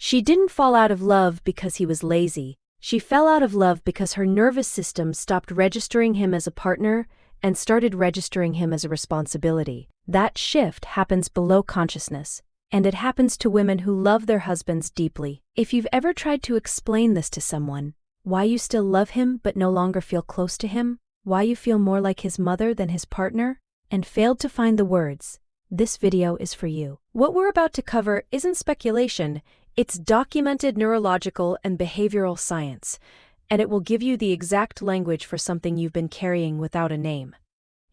She didn't fall out of love because he was lazy. She fell out of love because her nervous system stopped registering him as a partner and started registering him as a responsibility. That shift happens below consciousness, and it happens to women who love their husbands deeply. If you've ever tried to explain this to someone, why you still love him but no longer feel close to him, why you feel more like his mother than his partner, and failed to find the words, this video is for you. What we're about to cover isn't speculation, it's documented neurological and behavioral science, and it will give you the exact language for something you've been carrying without a name.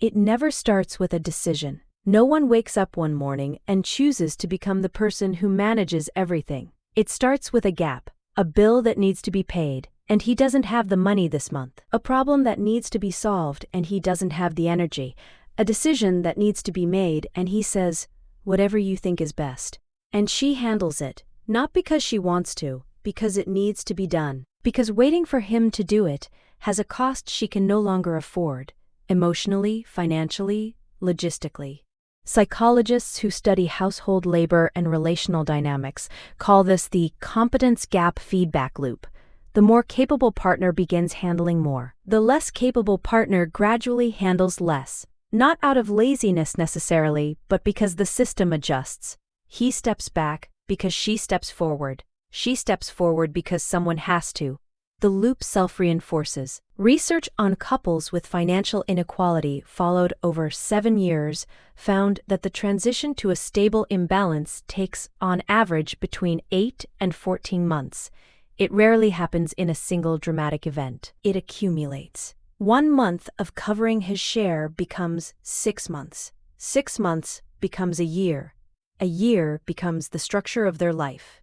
It never starts with a decision. No one wakes up one morning and chooses to become the person who manages everything. It starts with a gap, a bill that needs to be paid, and he doesn't have the money this month. A problem that needs to be solved and he doesn't have the energy. A decision that needs to be made and he says, whatever you think is best. And she handles it, not because she wants to, because it needs to be done. Because waiting for him to do it has a cost she can no longer afford, emotionally, financially, logistically. Psychologists who study household labor and relational dynamics call this the competence gap feedback loop. The more capable partner begins handling more. The less capable partner gradually handles less. Not out of laziness necessarily, but because the system adjusts. He steps back because she steps forward. She steps forward because someone has to. The loop self-reinforces. Research on couples with financial inequality followed over 7 years found that the transition to a stable imbalance takes, on average, between 8 and 14 months. It rarely happens in a single dramatic event. It accumulates. 1 month of covering his share becomes 6 months. 6 months becomes a year. A year becomes the structure of their life.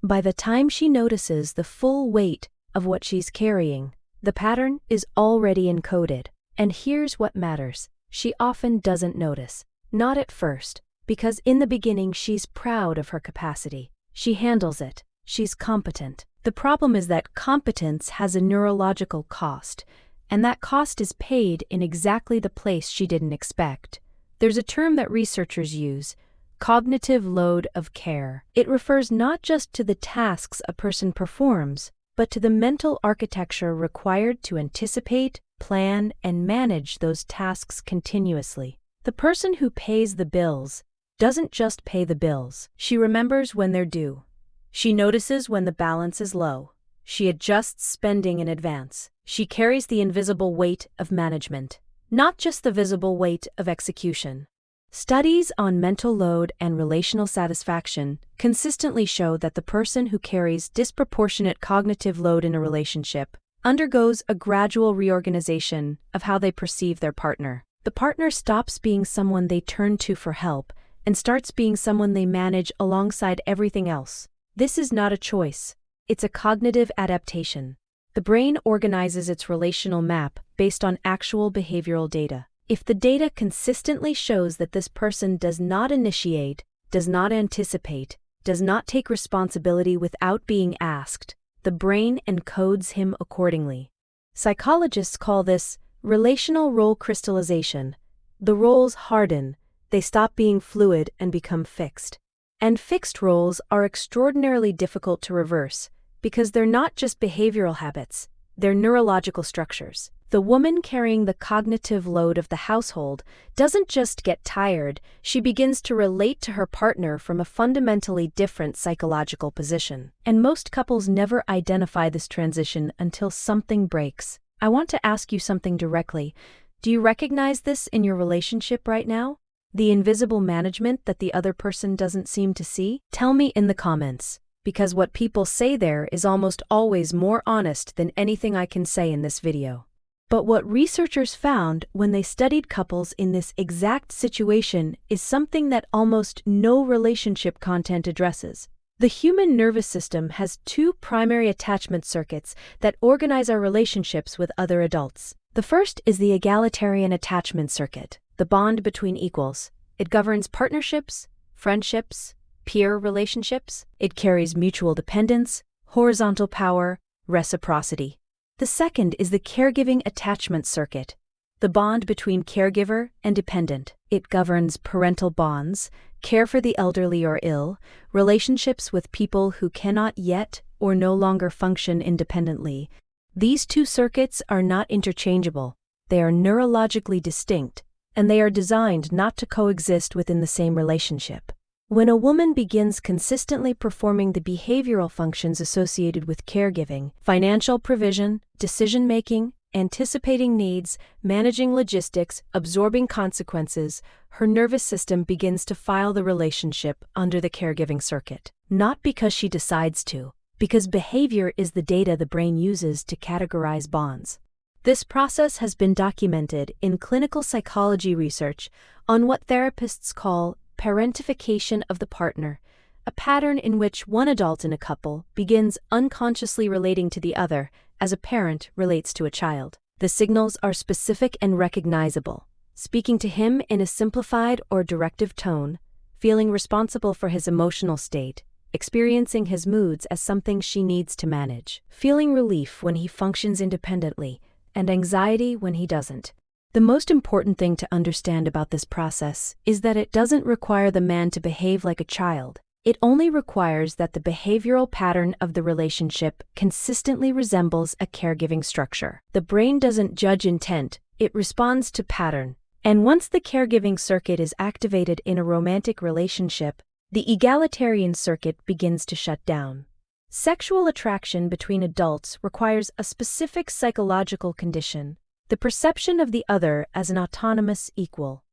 By the time she notices the full weight of what she's carrying, the pattern is already encoded. And here's what matters. She often doesn't notice. Not at first, because in the beginning she's proud of her capacity. She handles it. She's competent. The problem is that competence has a neurological cost, and that cost is paid in exactly the place she didn't expect. There's a term that researchers use, cognitive load of care. It refers not just to the tasks a person performs, but to the mental architecture required to anticipate, plan, and manage those tasks continuously. The person who pays the bills doesn't just pay the bills. She remembers when they're due. She notices when the balance is low. She adjusts spending in advance. She carries the invisible weight of management, not just the visible weight of execution. Studies on mental load and relational satisfaction consistently show that the person who carries disproportionate cognitive load in a relationship undergoes a gradual reorganization of how they perceive their partner. The partner stops being someone they turn to for help and starts being someone they manage alongside everything else. This is not a choice. It's a cognitive adaptation. The brain organizes its relational map based on actual behavioral data. If the data consistently shows that this person does not initiate, does not anticipate, does not take responsibility without being asked, the brain encodes him accordingly. Psychologists call this relational role crystallization. The roles harden, they stop being fluid and become fixed. And fixed roles are extraordinarily difficult to reverse because they're not just behavioral habits, they're neurological structures. The woman carrying the cognitive load of the household doesn't just get tired, she begins to relate to her partner from a fundamentally different psychological position. And most couples never identify this transition until something breaks. I want to ask you something directly. Do you recognize this in your relationship right now? The invisible management that the other person doesn't seem to see? Tell me in the comments, because what people say there is almost always more honest than anything I can say in this video. But what researchers found when they studied couples in this exact situation is something that almost no relationship content addresses. The human nervous system has 2 primary attachment circuits that organize our relationships with other adults. The first is the egalitarian attachment circuit, the bond between equals. It governs partnerships, friendships, peer relationships. It carries mutual dependence, horizontal power, reciprocity. The second is the caregiving attachment circuit, The bond between caregiver and dependent. It governs parental bonds, care for the elderly or ill, relationships with people who cannot yet or no longer function independently. These two circuits are not interchangeable. They are neurologically distinct, and they are designed not to coexist within the same relationship. When a woman begins consistently performing the behavioral functions associated with caregiving, financial provision, decision-making, anticipating needs, managing logistics, absorbing consequences, her nervous system begins to file the relationship under the caregiving circuit. Not because she decides to, because behavior is the data the brain uses to categorize bonds. This process has been documented in clinical psychology research on what therapists call parentification of the partner, a pattern in which one adult in a couple begins unconsciously relating to the other as a parent relates to a child. The signals are specific and recognizable, speaking to him in a simplified or directive tone, feeling responsible for his emotional state, experiencing his moods as something she needs to manage, feeling relief when he functions independently, and anxiety when he doesn't. The most important thing to understand about this process is that it doesn't require the man to behave like a child. It only requires that the behavioral pattern of the relationship consistently resembles a caregiving structure. The brain doesn't judge intent, it responds to pattern. And once the caregiving circuit is activated in a romantic relationship, the egalitarian circuit begins to shut down. Sexual attraction between adults requires a specific psychological condition, the perception of the other as an autonomous equal.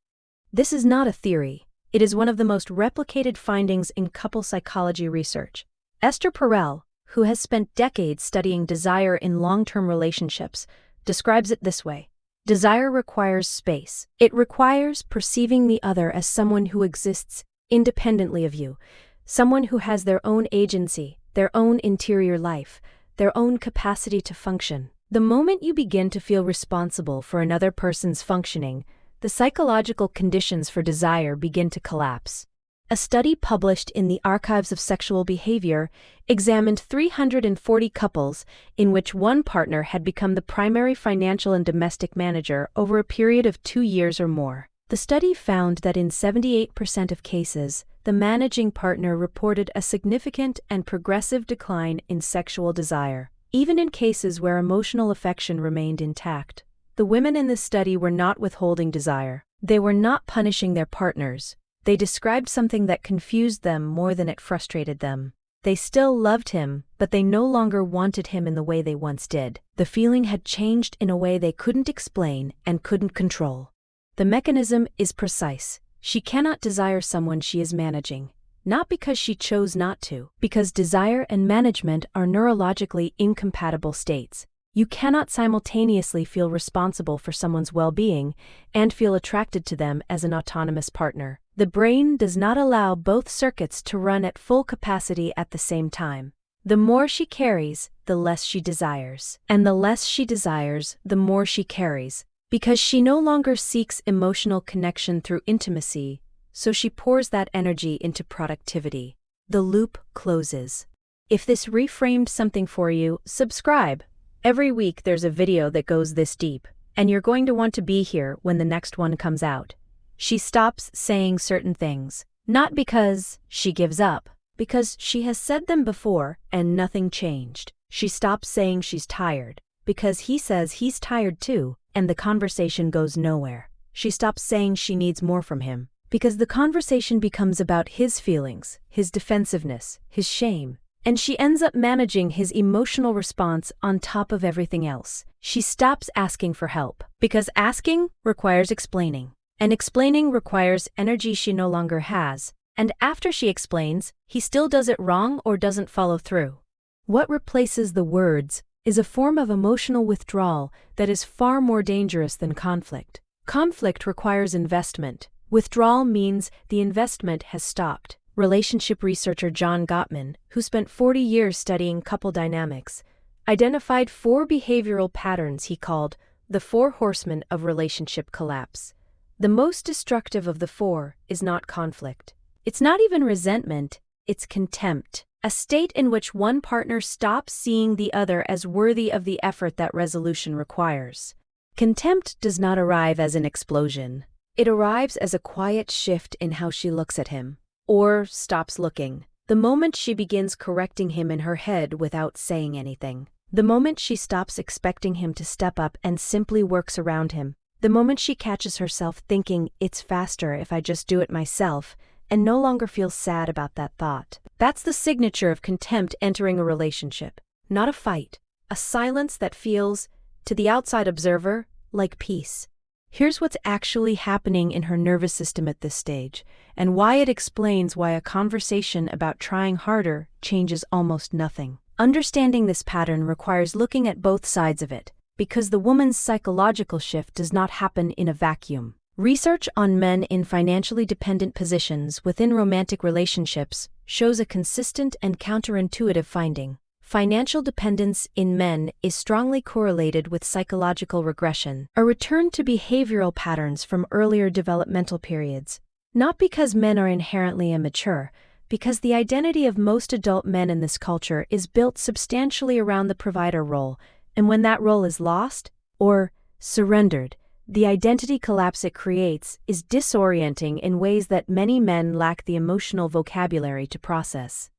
This is not a theory. It is one of the most replicated findings in couple psychology research. Esther Perel, who has spent decades studying desire in long-term relationships, describes it this way. Desire requires space. It requires perceiving the other as someone who exists independently of you, someone who has their own agency, their own interior life, their own capacity to function. The moment you begin to feel responsible for another person's functioning, the psychological conditions for desire begin to collapse. A study published in the Archives of Sexual Behavior examined 340 couples in which one partner had become the primary financial and domestic manager over a period of 2 years or more. The study found that in 78% of cases, the managing partner reported a significant and progressive decline in sexual desire, even in cases where emotional affection remained intact. The women in this study were not withholding desire. They were not punishing their partners. They described something that confused them more than it frustrated them. They still loved him, but they no longer wanted him in the way they once did. The feeling had changed in a way they couldn't explain and couldn't control. The mechanism is precise. She cannot desire someone she is managing, not because she chose not to, because desire and management are neurologically incompatible states. You cannot simultaneously feel responsible for someone's well-being and feel attracted to them as an autonomous partner. The brain does not allow both circuits to run at full capacity at the same time. The more she carries, the less she desires. And the less she desires, the more she carries. Because she no longer seeks emotional connection through intimacy, so she pours that energy into productivity. The loop closes. If this reframed something for you, subscribe. Every week there's a video that goes this deep, and you're going to want to be here when the next one comes out. She stops saying certain things, not because she gives up, because she has said them before and nothing changed. She stops saying she's tired, because he says he's tired too, and the conversation goes nowhere. She stops saying she needs more from him, because the conversation becomes about his feelings, his defensiveness, his shame. And she ends up managing his emotional response on top of everything else. She stops asking for help, because asking requires explaining, and explaining requires energy she no longer has, and after she explains, he still does it wrong or doesn't follow through. What replaces the words is a form of emotional withdrawal that is far more dangerous than conflict. Conflict requires investment. Withdrawal means the investment has stopped. Relationship researcher John Gottman, who spent 40 years studying couple dynamics, identified 4 behavioral patterns he called the 4 horsemen of relationship collapse. The most destructive of the 4 is not conflict. It's not even resentment, it's contempt, a state in which one partner stops seeing the other as worthy of the effort that resolution requires. Contempt does not arrive as an explosion. It arrives as a quiet shift in how she looks at him, or stops looking. The moment she begins correcting him in her head without saying anything. The moment she stops expecting him to step up and simply works around him. The moment she catches herself thinking, it's faster if I just do it myself, and no longer feels sad about that thought. That's the signature of contempt entering a relationship. Not a fight. A silence that feels, to the outside observer, like peace. Here's what's actually happening in her nervous system at this stage, and why it explains why a conversation about trying harder changes almost nothing. Understanding this pattern requires looking at both sides of it, because the woman's psychological shift does not happen in a vacuum. Research on men in financially dependent positions within romantic relationships shows a consistent and counterintuitive finding. Financial dependence in men is strongly correlated with psychological regression, a return to behavioral patterns from earlier developmental periods. Not because men are inherently immature, because the identity of most adult men in this culture is built substantially around the provider role, and when that role is lost, or surrendered, the identity collapse it creates is disorienting in ways that many men lack the emotional vocabulary to process.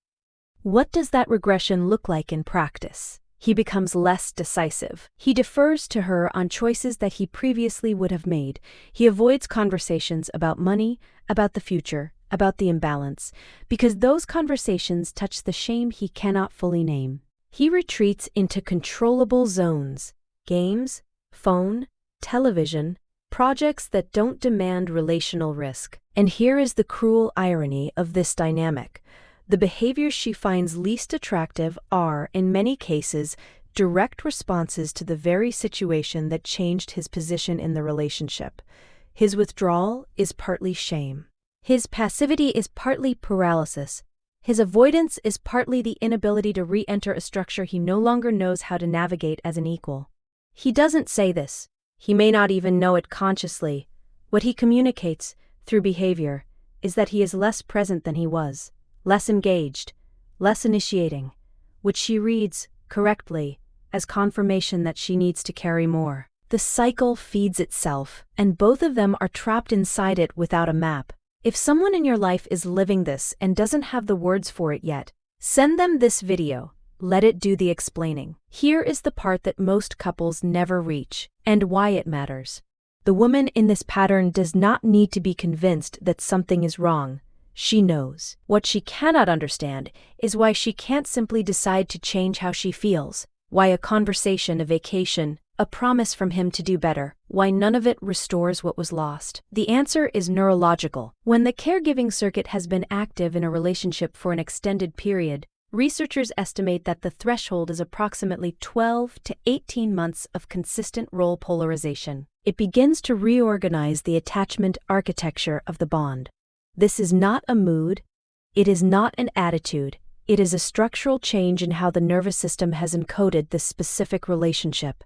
What does that regression look like in practice? He becomes less decisive. He defers to her on choices that he previously would have made. He avoids conversations about money, about the future, about the imbalance, because those conversations touch the shame he cannot fully name. He retreats into controllable zones: games, phone, television, projects that don't demand relational risk. And here is the cruel irony of this dynamic. The behaviors she finds least attractive are, in many cases, direct responses to the very situation that changed his position in the relationship. His withdrawal is partly shame. His passivity is partly paralysis. His avoidance is partly the inability to re-enter a structure he no longer knows how to navigate as an equal. He doesn't say this. He may not even know it consciously. What he communicates, through behavior, is that he is less present than he was. Less engaged, less initiating, which she reads, correctly, as confirmation that she needs to carry more. The cycle feeds itself, and both of them are trapped inside it without a map. If someone in your life is living this and doesn't have the words for it yet, send them this video. Let it do the explaining. Here is the part that most couples never reach, and why it matters. The woman in this pattern does not need to be convinced that something is wrong. She knows. What she cannot understand is why she can't simply decide to change how she feels, why a conversation, a vacation, a promise from him to do better, why none of it restores what was lost. The answer is neurological. When the caregiving circuit has been active in a relationship for an extended period, researchers estimate that the threshold is approximately 12 to 18 months of consistent role polarization. It begins to reorganize the attachment architecture of the bond. This is not a mood, it is not an attitude, it is a structural change in how the nervous system has encoded this specific relationship.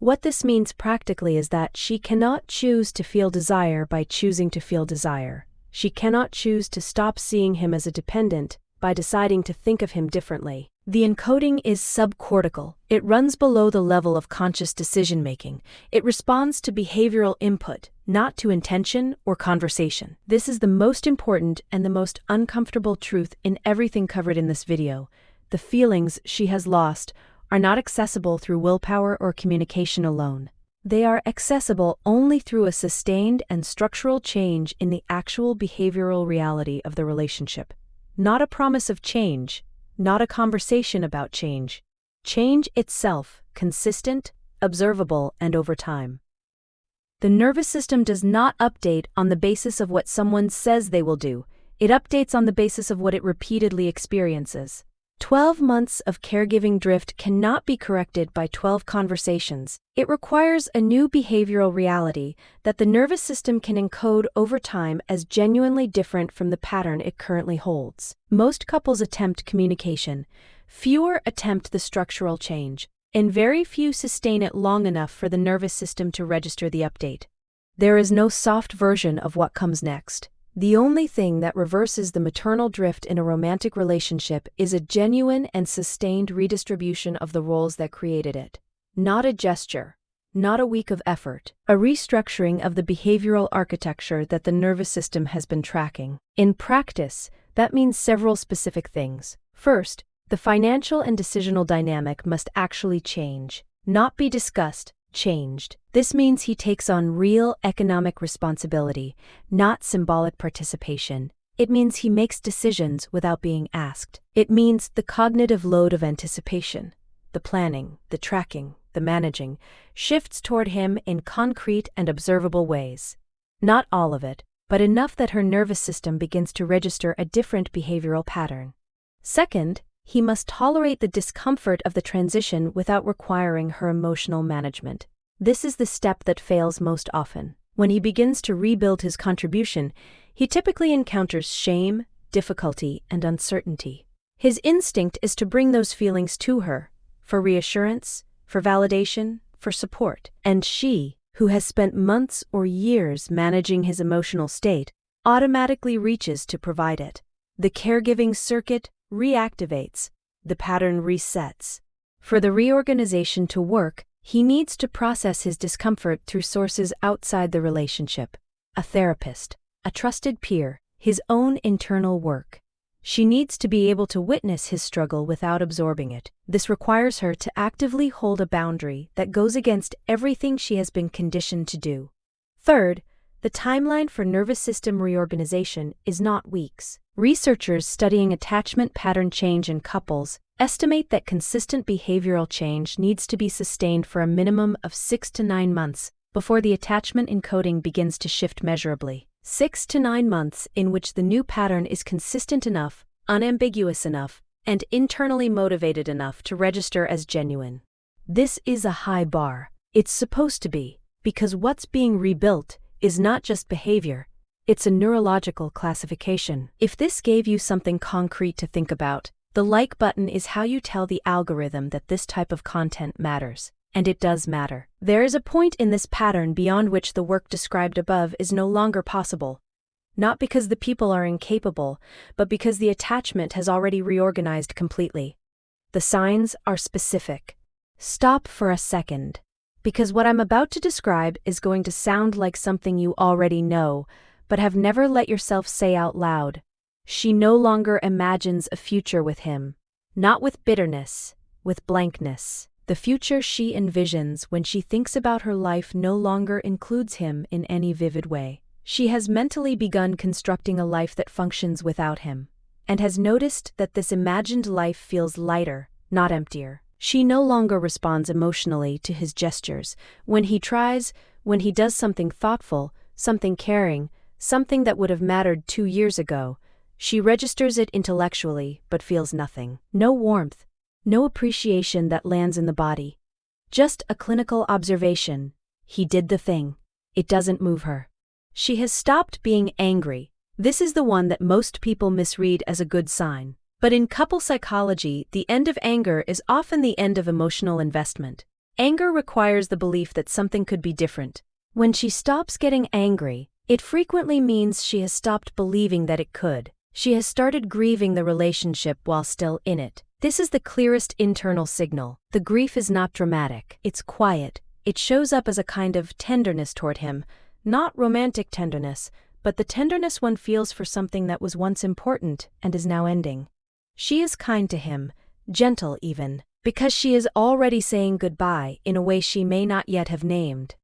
What this means practically is that she cannot choose to feel desire by choosing to feel desire. She cannot choose to stop seeing him as a dependent by deciding to think of him differently. The encoding is subcortical. It runs below the level of conscious decision-making. It responds to behavioral input, not to intention or conversation. This is the most important and the most uncomfortable truth in everything covered in this video. The feelings she has lost are not accessible through willpower or communication alone. They are accessible only through a sustained and structural change in the actual behavioral reality of the relationship. Not a promise of change, not a conversation about change. Change itself, consistent, observable, and over time. The nervous system does not update on the basis of what someone says they will do. It updates on the basis of what it repeatedly experiences. 12 months of caregiving drift cannot be corrected by 12 conversations. It requires a new behavioral reality that the nervous system can encode over time as genuinely different from the pattern it currently holds. Most couples attempt communication. Fewer attempt the structural change, and very few sustain it long enough for the nervous system to register the update. There is no soft version of what comes next. The only thing that reverses the maternal drift in a romantic relationship is a genuine and sustained redistribution of the roles that created it. Not a gesture, not a week of effort. A restructuring of the behavioral architecture that the nervous system has been tracking. In practice, that means several specific things. First, the financial and decisional dynamic must actually change, not be discussed, changed. This means he takes on real economic responsibility, not symbolic participation. It means he makes decisions without being asked. It means the cognitive load of anticipation, the planning, the tracking, the managing, shifts toward him in concrete and observable ways. Not all of it, but enough that her nervous system begins to register a different behavioral pattern. Second, he must tolerate the discomfort of the transition without requiring her emotional management. This is the step that fails most often. When he begins to rebuild his contribution, he typically encounters shame, difficulty, and uncertainty. His instinct is to bring those feelings to her, for reassurance, for validation, for support. And she, who has spent months or years managing his emotional state, automatically reaches to provide it. The caregiving circuit reactivates, the pattern resets. For the reorganization to work, he needs to process his discomfort through sources outside the relationship: a therapist, a trusted peer, his own internal work. She needs to be able to witness his struggle without absorbing it. This requires her to actively hold a boundary that goes against everything she has been conditioned to do. Third, the timeline for nervous system reorganization is not weeks. Researchers studying attachment pattern change in couples estimate that consistent behavioral change needs to be sustained for a minimum of 6 to 9 months before the attachment encoding begins to shift measurably. 6 to 9 months in which the new pattern is consistent enough, unambiguous enough, and internally motivated enough to register as genuine. This is a high bar. It's supposed to be, because what's being rebuilt is not just behavior, it's a neurological classification. If this gave you something concrete to think about, the like button is how you tell the algorithm that this type of content matters. And it does matter. There is a point in this pattern beyond which the work described above is no longer possible. Not because the people are incapable, but because the attachment has already reorganized completely. The signs are specific. Stop for a second, because what I'm about to describe is going to sound like something you already know, but have never let yourself say out loud. She no longer imagines a future with him. Not with bitterness, with blankness. The future she envisions when she thinks about her life no longer includes him in any vivid way. She has mentally begun constructing a life that functions without him, and has noticed that this imagined life feels lighter, not emptier. She no longer responds emotionally to his gestures. When he tries, when he does something thoughtful, something caring, something that would have mattered 2 years ago, she registers it intellectually but feels nothing. No warmth. No appreciation that lands in the body. Just a clinical observation. He did the thing. It doesn't move her. She has stopped being angry. This is the one that most people misread as a good sign. But in couple psychology, the end of anger is often the end of emotional investment. Anger requires the belief that something could be different. When she stops getting angry, it frequently means she has stopped believing that it could. She has started grieving the relationship while still in it. This is the clearest internal signal. The grief is not dramatic. It's quiet. It shows up as a kind of tenderness toward him, not romantic tenderness, but the tenderness one feels for something that was once important and is now ending. She is kind to him, gentle even, because she is already saying goodbye in a way she may not yet have named.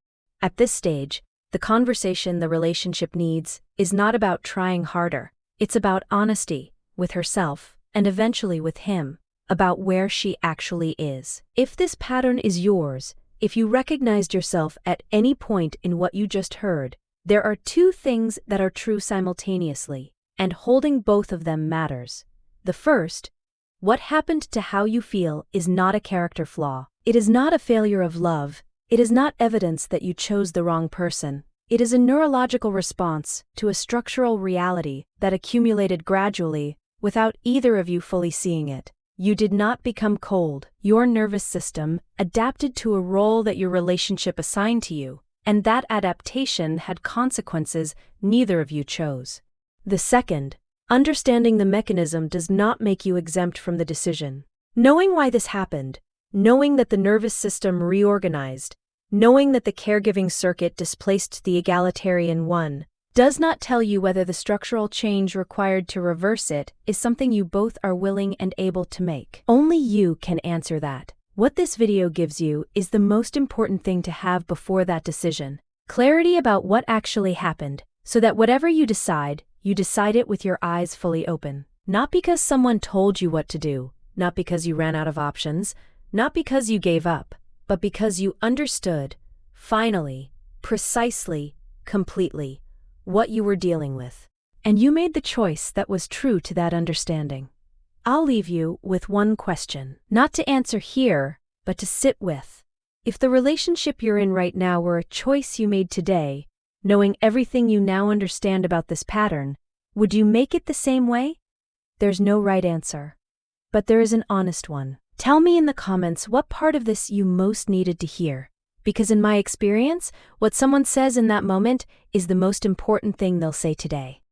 At this stage, the conversation the relationship needs is not about trying harder. It's about honesty with herself and eventually with him, about where she actually is. If this pattern is yours, if you recognized yourself at any point in what you just heard, there are 2 things that are true simultaneously, and holding both of them matters. The first, what happened to how you feel is not a character flaw. It is not a failure of love. It is not evidence that you chose the wrong person. It is a neurological response to a structural reality that accumulated gradually without either of you fully seeing it. You did not become cold. Your nervous system adapted to a role that your relationship assigned to you, and that adaptation had consequences neither of you chose. The second, understanding the mechanism does not make you exempt from the decision. Knowing why this happened, knowing that the nervous system reorganized, Knowing that the caregiving circuit displaced the egalitarian one does not tell you whether the structural change required to reverse it is something you both are willing and able to make. Only you can answer that. What this video gives you is the most important thing to have before that decision. Clarity about what actually happened, so that whatever you decide it with your eyes fully open. Not because someone told you what to do, not because you ran out of options, not because you gave up, but because you understood, finally, precisely, completely, what you were dealing with. And you made the choice that was true to that understanding. I'll leave you with one question, not to answer here, but to sit with. If the relationship you're in right now were a choice you made today, knowing everything you now understand about this pattern, would you make it the same way? There's no right answer. But there is an honest one. Tell me in the comments what part of this you most needed to hear. Because in my experience, what someone says in that moment is the most important thing they'll say today.